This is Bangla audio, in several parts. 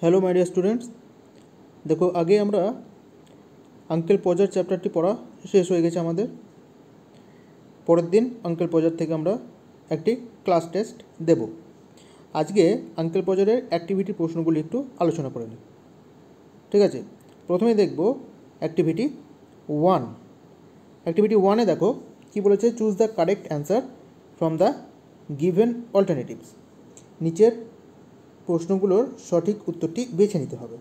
Hello my dear students. देखो आगे আমরা আঙ্কেল পজার চ্যাপ্টারটি পড়া শেষ হয়ে গেছে আমাদের। পরের দিন আঙ্কেল পজার থেকে আমরা একটি ক্লাস টেস্ট দেব। আজকে আঙ্কেল পজারের অ্যাক্টিভিটি প্রশ্নগুলি একটু আলোচনা করে নিই, ঠিক আছে। প্রথমে দেখব অ্যাক্টিভিটি 1। অ্যাক্টিভিটি 1-এ দেখো কি বলেছে, choose the correct answer from the given alternatives. নিচের প্রশ্নগুলোর সঠিক উত্তরটি বেছে নিতে হবে।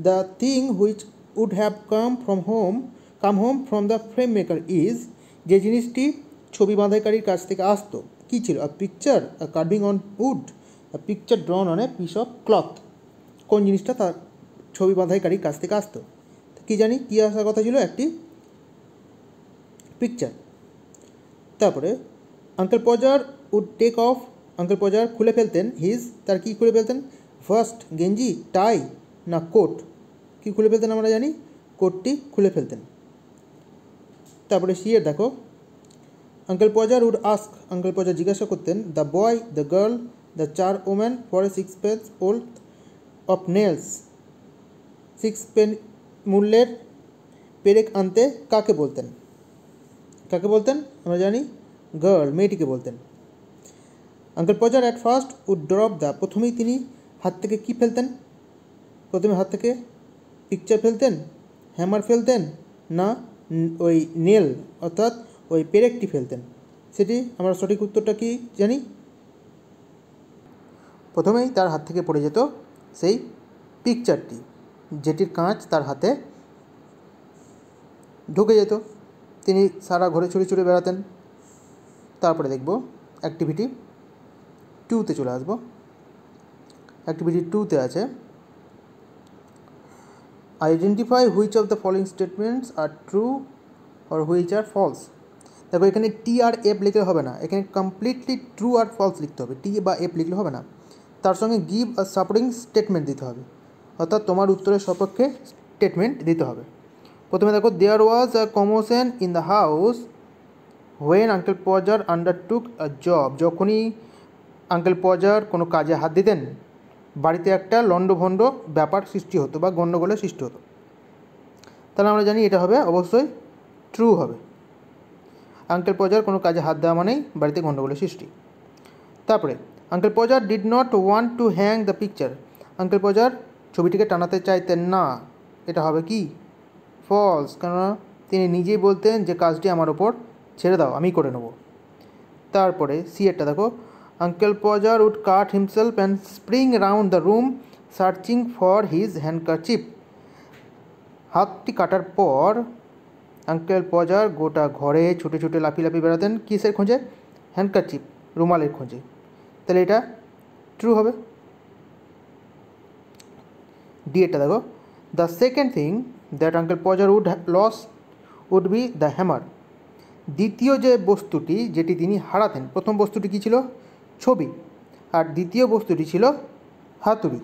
The thing which would have come home from the frame maker is, যে জিনিসটি ছবি বাঁধাইকারীর কাছ থেকে আসতো কী ছিল? A picture, a carving on wood, a picture drawn on a piece of cloth. কোন জিনিসটা তার ছবি বাঁধাইকারীর কাছ থেকে আসতো? কী জানি কী আসার কথা ছিল? একটি পিকচার। তারপরে uncle Podger would take off, uncle Podger খুলে ফেলতেন তার কী খুলে ফেলতেন? ফার্স্ট গেঞ্জি, টাই না কোট? কী খুলে ফেলতেন? আমরা জানি কোটটি খুলে ফেলতেন। তারপরে সিয়ের দেখো, uncle Podger would ask, uncle Podger জিজ্ঞাসা করতেন the boy, the girl, the charwoman for a 6 pence old of nails, 6 pence মূল্যের পেরেক আনতে কাকে বলতেন? কাকে বলতেন? আমরা জানি গার্ল, মেয়েটিকে বলতেন। Uncle Podger at first would drop the, প্রথমেই তিনি হাত থেকে কী ফেলতেন? প্রথমে হাত থেকে পিকচার ফেলতেন, হ্যামার ফেলতেন, না ওই নেল অর্থাৎ ওই পেরেকটি ফেলতেন? সেটি আমরা সঠিক উত্তরটা কি জানি? প্রথমেই তার হাত থেকে পড়ে যেত সেই পিকচারটি, যেটির কাঁচ তার হাতে ঢুকে যেত, তিনি সারা ঘরে ছুঁড়ে ছুঁড়ে বেড়াতেন। তারপরে দেখব অ্যাক্টিভিটি 2-তে চলে আসবো। অ্যাক্টিভিটি 2-তে আছে identify which of the following statements are true or which are false. দেখো এখানে টি আর এফ লিখলে হবে না, এখানে কমপ্লিটলি ট্রু আর ফলস লিখতে হবে। টি বা এফ লিখলে হবে না, তার সঙ্গে গিভ আর সাপোর্টিং স্টেটমেন্ট দিতে হবে, অর্থাৎ তোমার উত্তরের সপক্ষে স্টেটমেন্ট দিতে হবে। প্রথমে দেখো, there was a commotion in the house when uncle Podger undertook a job, যখনই আঙ্কেল পজার কোনো কাজে হাত দিতেন বাড়িতে একটা লণ্ডভণ্ড ব্যাপার সৃষ্টি হতো বা গণ্ডগোলের সৃষ্টি হতো। তাহলে আমরা জানি এটা হবে অবশ্যই ট্রু হবে। আঙ্কেল পজার কোনো কাজে হাত দেওয়া মানেই বাড়িতে গণ্ডগোলের সৃষ্টি। তারপরে uncle Podger did not want to hang the picture, uncle Podger ছবিটিকে টানাতে চাইতেন না, এটা হবে কি? ফলস, কেননা তিনি নিজেই বলতেন যে কাজটি আমার ওপর ছেড়ে দাও, আমি করে নেব। তারপরে সিয়েরটা দেখো, uncle Podger would cut himself and spring round the room searching for his handkerchief, হাতটি কাটার পর আঙ্কেল পজার গোটা ঘরে ছুটে ছুটে লাফিয়ে বেড়াতেন কিসের খোঁজে? হ্যান্ডকারচিপ, রুমালের খোঁজে। তাহলে এটা ট্রু হবে। ডিএটা দেখো, the second thing that uncle Podger would lose would be the hammer, দ্বিতীয় যে বস্তুটি যেটি তিনি হারাতেন, প্রথম বস্তুটি কী ছিল? ছবি, আর দ্বিতীয় বস্তুটি ছিল হাতুড়ি।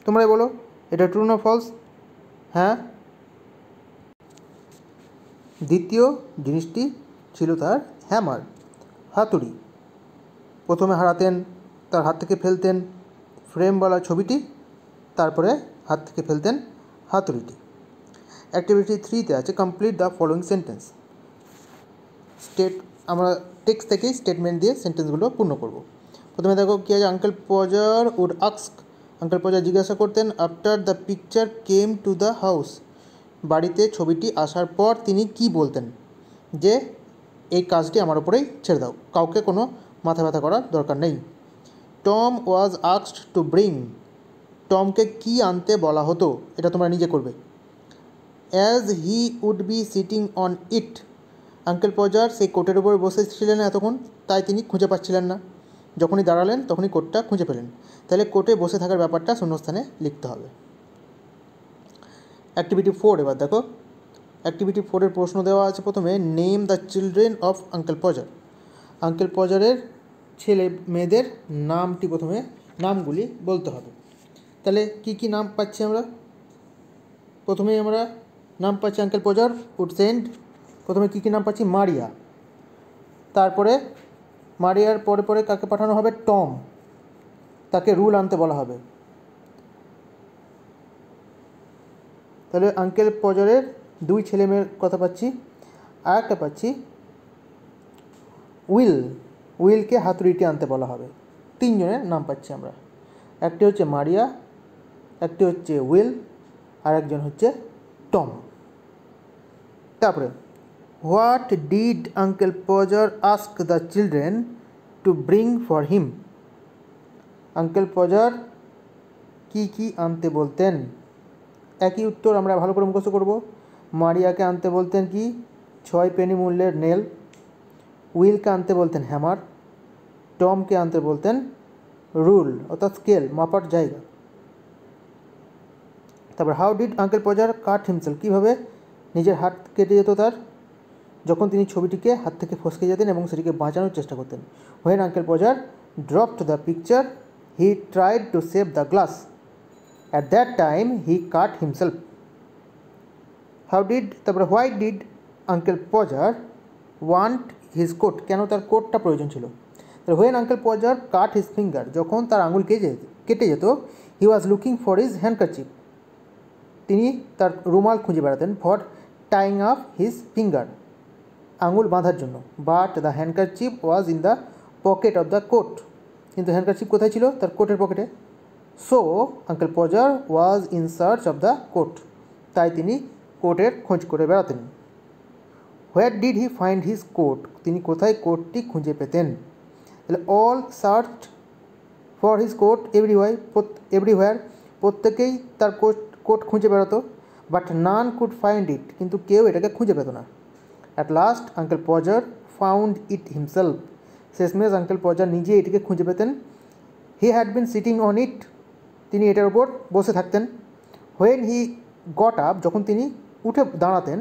তোমরাই বলো এটা ট্রু না ফলস? হ্যাঁ, দ্বিতীয় জিনিসটি ছিল তার হ্যামার, হাতুড়ি। প্রথমে হারাতেন, তার হাত থেকে ফেলতেন ফ্রেমওয়ালা ছবিটি, তারপরে হাত থেকে ফেলতেন হাতুড়িটি। অ্যাক্টিভিটি 3-তে আছে কমপ্লিট দ্য ফলোয়িং সেন্টেন্স। আমরা টেক্সট থেকেই স্টেটমেন্ট দিয়ে সেন্টেন্সগুলো পূর্ণ করব। প্রথমে দেখো কী আছে, uncle Podger would ask, uncle Podger জিজ্ঞাসা করতেন after the picture came to the house, বাড়িতে ছবিটি আসার পর তিনি কি বলতেন? যে এই কাজটি আমার ওপরেই ছেড়ে দাও, কাউকে কোনো মাথা ব্যথা করার দরকার নেই। Tom was asked to bring, টমকে কি আনতে বলা হতো? এটা তোমরা নিজে করবে। As he would be sitting on it, uncle Podger সেই কোটের উপর বসেছিলেন এতক্ষণ, তাই তিনি খুঁজে পাচ্ছিলেন না, যখনই দাঁড়ালেন তখনই কোটটা খুঁজে পেলেন। তাহলে কোটে বসে থাকার ব্যাপারটা শূন্যস্থানে লিখতে হবে। অ্যাক্টিভিটি 4 এবার দেখো, অ্যাক্টিভিটি 4-এর প্রশ্ন দেওয়া আছে প্রথমে, name the children of uncle Podger, uncle পজারের ছেলে মেয়েদের নামটি প্রথমে নামগুলি বলতে হবে। তাহলে কি কি নাম পাচ্ছি আমরা? প্রথমেই আমরা নাম পাচ্ছি আঙ্কেল পজার উড সেন্ড, প্রথমে কী কী নাম পাচ্ছি? মারিয়া, তারপরে মারিয়ার পরে কাকে পাঠানো হবে? টম, তাকে রুল আনতে বলা হবে। তাহলে আঙ্কেল পজারের দুই ছেলে মেয়ের কথা পাচ্ছি। আর একটা পাচ্ছি উইলকে হাতুড়িটি আনতে বলা হবে। তিনজনের নাম পাচ্ছি আমরা, একটি হচ্ছে মারিয়া, একটি হচ্ছে উইল, আর একজন হচ্ছে টম। তারপরে what did uncle Podger ask the children to bring for him? Uncle Podger কি কি আনতে বলতেন? একই উত্তর আমরা ভালো করে মুখস্থ করব। মারিয়াকে আনতে বলতেন কি? 6 পেনি মূল্যের নেল। উইলকে আনতে বলতেন হ্যামার। টমকে আনতে বলতেন রুল অর্থাৎ স্কেল, মাপার জায়গা। তারপর how did uncle Podger cut himself? কীভাবে নিজের হাত কেটে যেত তার? যখন তিনি ছবিটিকে হাত থেকে ফসকে যেতেন এবং সেটিকে বাঁচানোর চেষ্টা করতেন। When uncle Podger dropped the picture he tried to save the glass. At that time he cut himself. How did, তারপরে why did uncle Podger want his coat? কেন তার কোটটা প্রয়োজন ছিল? তাহলে when uncle Podger cut his finger, যখন তার আঙুল কেটে যেত, he was looking for his handkerchief, তিনি তার রুমাল খুঁজে বেড়াতেন। For tying up his finger, আঙুল বাঁধার জন্য। But the handkerchief was in the pocket of the coat, কিন্তু হ্যান্ডকারচিপ কোথায় ছিল? তার কোটের পকেটে। So uncle Podger was in search of the coat, তাই তিনি কোটের খোঁজ করে বেড়াতেন। Where did he find his coat? তিনি কোথায় কোটটি খুঁজে পেতেন? তাহলে all search for his coat everywhere, প্রত্যেকেই তার কোট খুঁজে বেড়াতো। But none could find it, কিন্তু কেউ এটাকে খুঁজে পেত না। At last uncle Podger found it himself, শেষমেশ আঙ্কেল পজার নিজে এটিকে খুঁজে পেতেন। He had been sitting on it, তিনি এটার উপর বসে থাকতেন। হোয়েন হি গট আপ, যখন তিনি উঠে দাঁড়াতেন,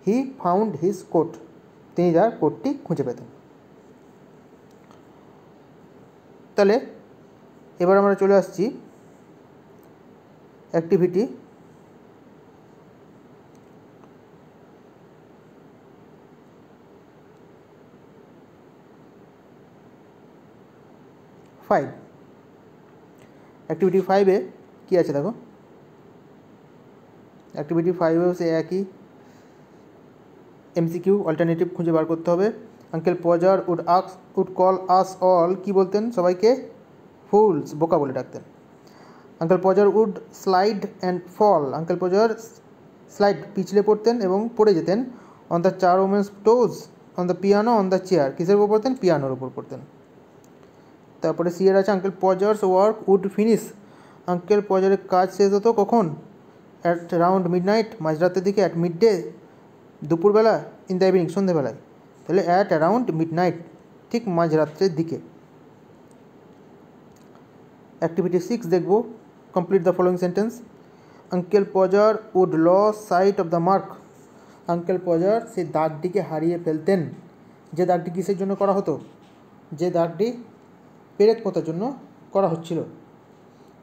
হি ফাউন্ড হিজ কোট, তিনি তার কোটটি খুঁজে পেতেন। তাহলে এবার আমরা চলে আসছি অ্যাক্টিভিটি 5। অ্যাক্টিভিটি 5-এ কী আছে দেখো। অ্যাক্টিভিটি 5-এও সে একই এমসিকিউ অল্টারনেটিভ খুঁজে বার করতে হবে। Uncle Podger would call us all, কী বলতেন? সবাইকে ফুলস, বোকা বলে ডাকতেন। Uncle Podger would slide and fall, uncle Podger slide পিছলে পড়তেন এবং পড়ে যেতেন। On the charwoman's toes, on the piano, on the chair, কিসের উপর পড়তেন? পিয়ানোর উপর পড়তেন। তারপরে সিয়ের আছে uncle Podger's work would finish, uncle পজারের কাজ শেষ হতো কখন? অ্যাট অ্যারাউন্ড মিডনাইট, মাঝরাতের দিকে। অ্যাট মিড ডে, দুপুরবেলা। ইন দ্য ইভিনিং, সন্ধ্যেবেলায়। তাহলে অ্যাট অ্যারাউন্ড মিডনাইট, ঠিক মাঝরাত্রের দিকে। অ্যাক্টিভিটি 6 দেখব, complete the following sentence. Uncle Podger would lose sight of the mark, uncle Podger সেই দাগটিকে হারিয়ে ফেলতেন। যে দাগটি কিসের জন্য করা হতো? যে দাগটি পেরেক পোঁতার জন্য করা হচ্ছিল।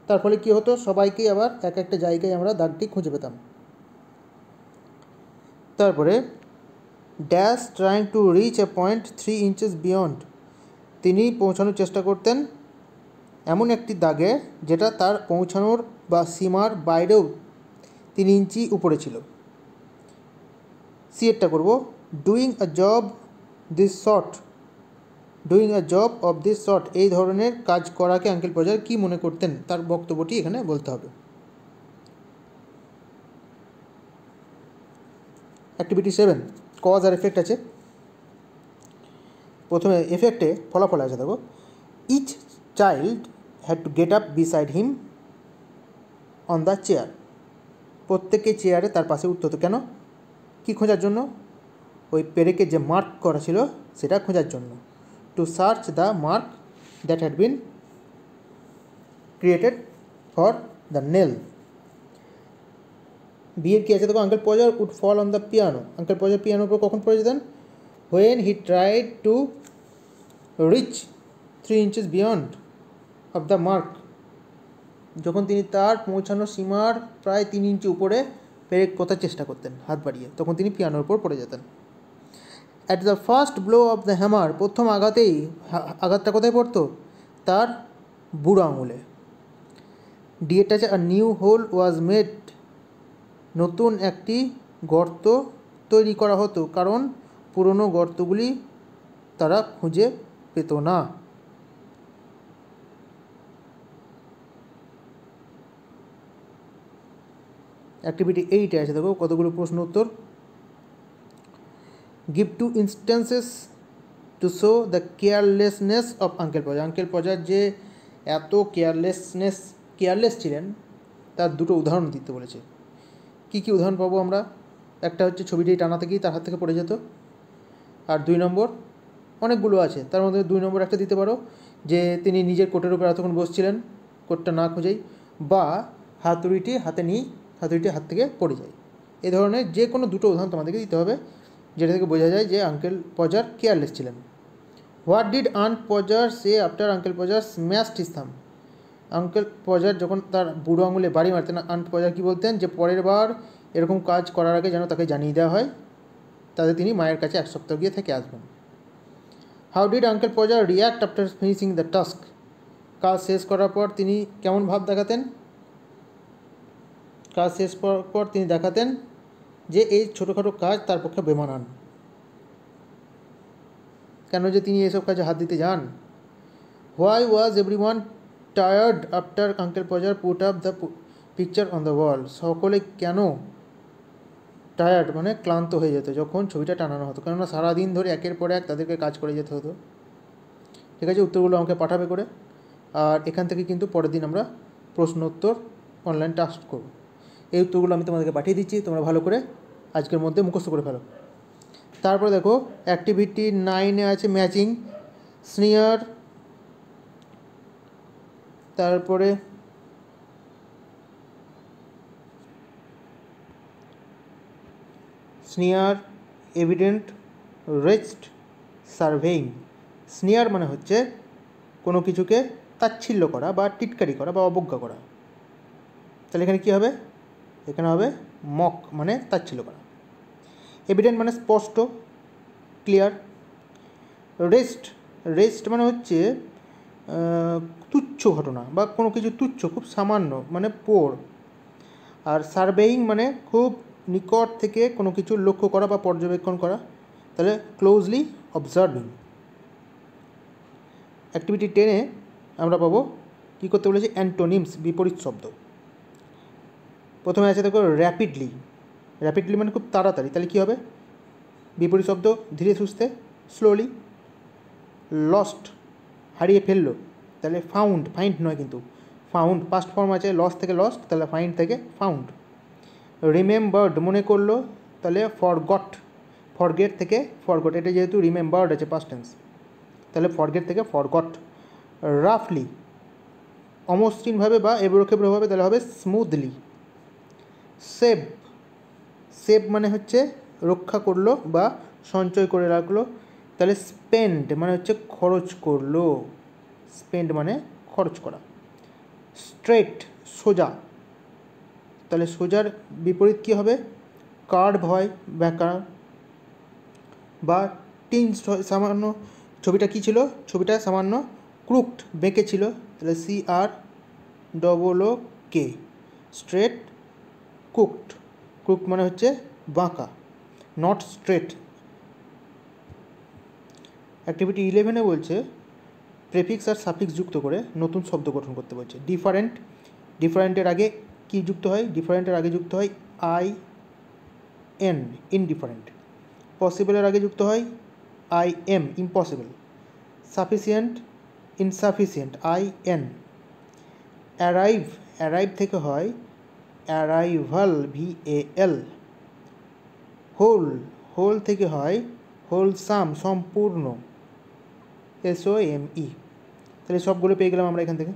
তার ফলে কী হতো? সবাইকেই আবার এক একটা জায়গায় আমরা দাগটি খুঁজে পেতাম। তারপরে dash trying to reach A point 3 inches beyond, তিনি পৌঁছানোর চেষ্টা করতেন এমন একটি দাগে যেটা তার পৌঁছানোর বা সীমার বাইরেও 3 ইঞ্চি উপরে ছিল। সিএরটা করব, doing a job this short, doing a job of this short, এই ধরনের কাজ করাকে আঙ্কেল পজার কী মনে করতেন? তার বক্তব্যটি এখানে বলতে হবে। অ্যাক্টিভিটি 7, কজ আর এফেক্ট আছে। প্রথমে এফেক্টে ফলাফল আছে দেখো। Each child had to get up beside him on the chair, প্রত্যেকে চেয়ারে তার পাশে উঠতে হতো। কেন? কী খোঁজার জন্য? ওই পেরেকে যে মার্ক করা ছিল সেটা খোঁজার জন্য। To search the mark that had been created for the nail. বিয়ের কী আছে দেখো, uncle Podger would fall on the piano, uncle Podger পিয়ানোর উপর কখন পড়ে যেতেন? When he tried to reach 3 inches beyond of the mark, যখন তিনি তার পৌঁছানোর সীমার প্রায় 3 ইঞ্চি উপরে পেরেক পোঁতার চেষ্টা করতেন হাত বাড়িয়ে, তখন তিনি পিয়ানোর উপর পড়ে যেতেন। At the first blow of the hammer, প্রথম আঘাতেই, আঘাতটা কোথায় পড়তো? তার বুড়ো আঙুলে। ডিএটা আছে, a new hole was made নতুন একটি গর্ত তৈরি করা হতো, কারণ পুরনো গর্তগুলি তারা খুঁজে পেত না। অ্যাক্টিভিটি 8 আছে, দেখো কতগুলো প্রশ্ন উত্তর। Give 2 instances to show the carelessness of uncle Podger. Uncle Podger যে এত কেয়ারলেস ছিলেন তার দুটো উদাহরণ দিতে বলেছে। কি কি উদাহরণ পাবো আমরা? একটা হচ্ছে ছবিটি টানা থেকেই তার হাত থেকে পড়ে যেত। আর 2 নম্বর, অনেকগুলো আছে, তার মধ্যে 2 নম্বর একটা দিতে পারো যে তিনি নিজের কোটের উপর এতক্ষণ বসছিলেন কোটটা না খুঁজেই, বা হাতুড়িটি হাতে নিয়ে হাতুড়িটি হাত থেকে পড়ে যায়। এই ধরনের যে কোনো দুটো উদাহরণ তোমাদেরকে দিতে হবে, যেটা থেকে বোঝা যায় যে আঙ্কেল পজার কেয়ারলেস ছিলেন। What did aunt Podger say after uncle Podger smashed his thumb. Uncle Podger যখন তার বুড়ো আঙুলে বাড়ি মারতেন, আন্ট পজার কী বলতেন? যে পরের বার এরকম কাজ করার আগে যেন তাকে জানিয়ে দেওয়া হয়, তাতে তিনি মায়ের কাছে 1 সপ্তাহ গিয়ে থেকে আসবেন। How did uncle পজার react after finishing the task. কাজ শেষ করার পর তিনি কেমন ভাব দেখাতেন? কাজ শেষ করার পর তিনি দেখাতেন যে এই ছোটোখাটো কাজ তার পক্ষে বেমানান। কেন যে তিনি এসব কাজে হাত দিতে যান? Why was everyone tired after uncle Podger put up the picture on the wall. সকলে কেন টায়ার্ড মানে ক্লান্ত হয়ে যেত যখন ছবিটা টানানো হতো? কেননা সারাদিন ধরে একের পর এক তাদেরকে কাজ করে যেতে হতো। ঠিক আছে, উত্তরগুলো আমাকে পাঠাবে করে। আর এখান থেকে কিন্তু পরের দিন আমরা প্রশ্ন উত্তর অনলাইন টাস্ক করব। এই উত্তরগুলো আমি তোমাদেরকে পাঠিয়ে দিচ্ছি, তোমরা ভালো করে আজকের মধ্যে মুখস্থ করে ফেলো। তারপরে দেখো অ্যাক্টিভিটি 9-এ আছে ম্যাচিং, স্নিয়ার, তারপরে স্নিয়ার, এভিডেন্ট, রেস্ট, সার্ভেইং। স্নিয়ার মানে হচ্ছে কোনো কিছুকে তাচ্ছিল্য করা বা টিটকারি করা বা অবজ্ঞা করা। তাহলে এখানে কী হবে? এখানে হবে মক মানে তাচ্ছিল্য করা। এভিডেন্ট মানে স্পষ্ট, ক্লিয়ার। রেস্ট মানে হচ্ছে তুচ্ছ ঘটনা বা কোনো কিছু তুচ্ছ, খুব সামান্য, মানে পোর। আর সার্ভেইং মানে খুব নিকট থেকে কোনো কিছু লক্ষ্য করা বা পর্যবেক্ষণ করা, তাহলে ক্লোজলি অবজার্ভিং। অ্যাক্টিভিটি 10-এ আমরা পাবো কী করতে বলেছি? অ্যান্টোনিমস, বিপরীত শব্দ। প্রথমে আছে দেখো র্যাপিডলি। র্যাপিডলি মানে খুব তাড়াতাড়ি, তাহলে কী হবে? বিপরীত শব্দ ধীরে সুস্থে, স্লোলি। লস্ট হারিয়ে ফেললো, তাহলে ফাইন্ড নয় কিন্তু ফাউন্ড, পাস্ট ফর্ম আছে, লস থেকে লস্ট, তাহলে ফাইন্ড থেকে ফাউন্ড। রিমেম্বার্ড মনে করলো, তাহলে ফরগেট থেকে ফরগট, এটা যেহেতু রিমেম্বার্ড আছে পাস্ট টেন্স, তাহলে ফরগেট থেকে ফরগট। রাফলি অমসৃণভাবে বা এবড়োখেবড়োভাবে, তাহলে হবে স্মুথলি। সেভ মানে হচ্ছে রক্ষা করলো বা সঞ্চয় করে রাখলো, তাহলে স্পেন্ড মানে হচ্ছে খরচ করলো, স্পেন্ড মানে খরচ করা। স্ট্রেট সোজা, তাহলে সোজার বিপরীত কী হবে? কার্ভ হয়, ব্যাঁকা। বা টিঞ্জ সামান্য, ছবিটা কী ছিল? ছবিটা সামান্য ক্রুকড, বেঁকে ছিল, তাহলে CROOK। স্ট্রেট, ক্রুকড মানে হচ্ছে বাঁকা, নট স্ট্রেট। অ্যাক্টিভিটি 11-এ বলছে প্রেফিক্স আর সাফিক্স যুক্ত করে নতুন শব্দ গঠন করতে বলছে। ডিফারেন্টের আগে কি যুক্ত হয়? ডিফারেন্টের আগে যুক্ত হয় IN, ইনডিফারেন্ট। পসিবলের আগে যুক্ত হয় IM, impossible. Sufficient, insufficient, IN। Arrive থেকে হয় অ্যারাইভাল, VAL। হোল থেকে হয় হোলসাম, সম্পূর্ণ, SOME। তাহলে সবগুলো পেয়ে গেলাম আমরা এখান থেকে।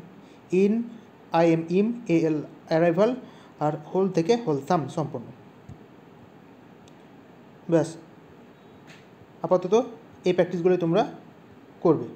IM, AL অ্যারাইভাল, আর হোল থেকে হোলসাম, সম্পূর্ণ। ব্যাস, আপাতত এই প্র্যাকটিসগুলো তোমরা করবে।